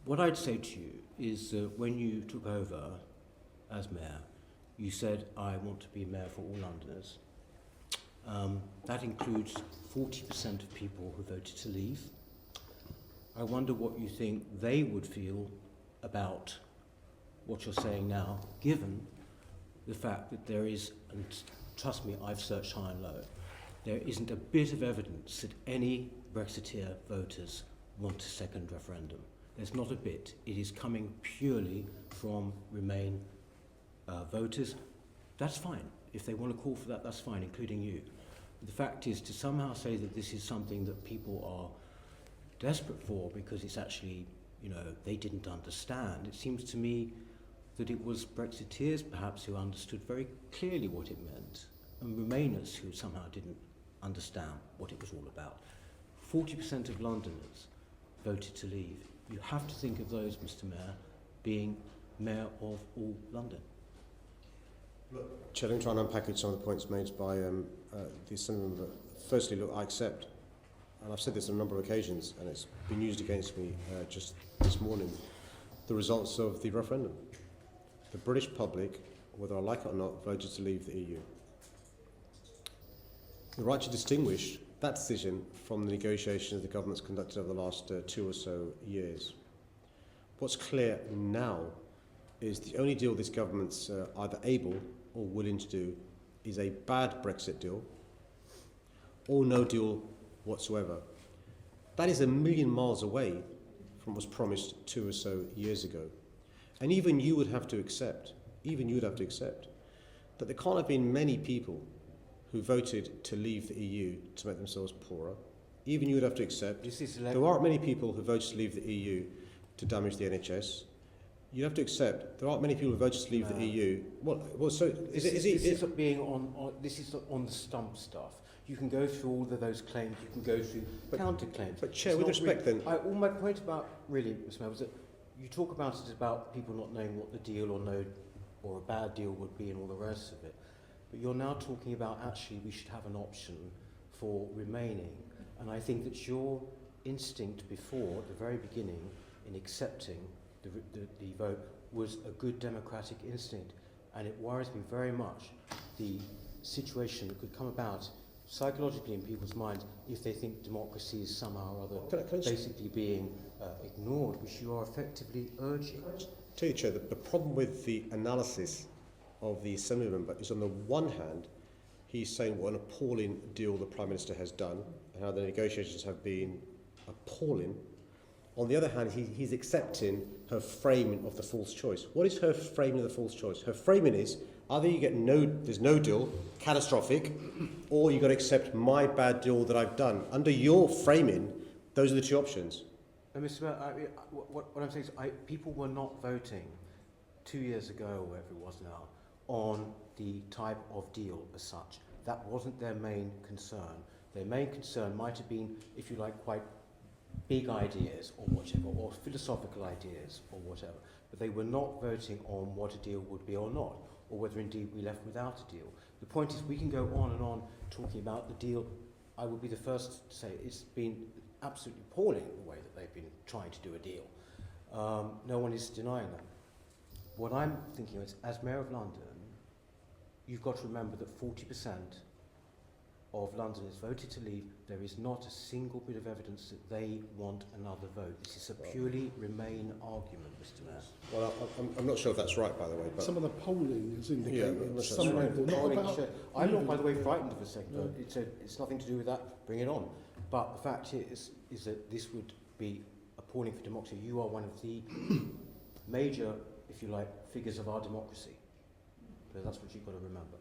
What I'd say to you is when you took over as mayor, you said, I want to be mayor for all Londoners. That includes 40% of people who voted to leave. I wonder what you think they would feel about what you're saying now, given the fact that there is, and trust me, I've searched high and low, there isn't a bit of evidence that any Brexiteer voters want a second referendum. There's not a bit. It is coming purely from Remain voters. That's fine. If they want to call for that, that's fine, including you. But the fact is, to somehow say that this is something that people are desperate for because it's actually, you know, they didn't understand, it seems to me that it was Brexiteers perhaps who understood very clearly what it meant, and Remainers who somehow didn't understand what it was all about. 40% of Londoners voted to leave. You have to think of those, Mr. Mayor, being mayor of all London. Look, Chair, let me try and unpackage some of the points made by the Assemblyman. Firstly, look, I accept, and I've said this on a number of occasions, and it's been used against me just this morning, the results of the referendum. The British public, whether I like it or not, voted to leave the EU. The right to distinguish that decision from the negotiations the government's conducted over the last 2 or so years. What's clear now is the only deal this government's either able or willing to do is a bad Brexit deal or no deal whatsoever. That is a million miles away from what was promised 2 or so years ago. And even you would have to accept, that there can't have been many people who voted to leave the EU to make themselves poorer. Even you would have to accept there aren't many people who voted to leave the EU to damage the NHS. You have to accept there aren't many people who voted to leave the EU. Well, so this is on the stump stuff. You can go through all of those claims. You can go through counter-claims. But Chair, with respect, really, all my point about really, Mr. Mayor, was that you talk about it about people not knowing what the deal or a bad deal would be and all the rest of it. But you're now talking about actually we should have an option for remaining. And I think that your instinct before, at the very beginning, in accepting the vote was a good democratic instinct. And it worries me very much the situation that could come about psychologically in people's minds if they think democracy is somehow or other basically being ignored, which you are effectively urging. Tell you, Chair, the problem with the analysis of the Assembly member is, on the one hand, he's saying what an appalling deal the Prime Minister has done and how the negotiations have been appalling. On the other hand, he's accepting her framing of the false choice. What is her framing of the false choice? Her framing is either you get there's no deal, catastrophic, or you've got to accept my bad deal that I've done. Under your framing, those are the two options. Mr. Mayor, what I'm saying is people were not voting 2 years ago, or whatever it was now, on the type of deal as such. That wasn't their main concern. Their main concern might have been, if you like, quite big ideas or whatever, or philosophical ideas or whatever. But they were not voting on what a deal would be or not, or whether indeed we left without a deal. The point is we can go on and on talking about the deal. I will be the first to say it's been absolutely appalling the way that they've been trying to do a deal. No one is denying that. What I'm thinking is, as Mayor of London, you've got to remember that 40% of Londoners voted to leave. There is not a single bit of evidence that they want another vote. This is a purely Remain argument, Mr. Mayor. Well, I'm not sure if that's right, by the way. But some of the polling has indicated I'm not, by the way, frightened of a second vote. It's nothing to do with that. Bring it on. But the fact is that this would be appalling for democracy. You are one of the major, if you like, figures of our democracy. So that's what you've got to remember.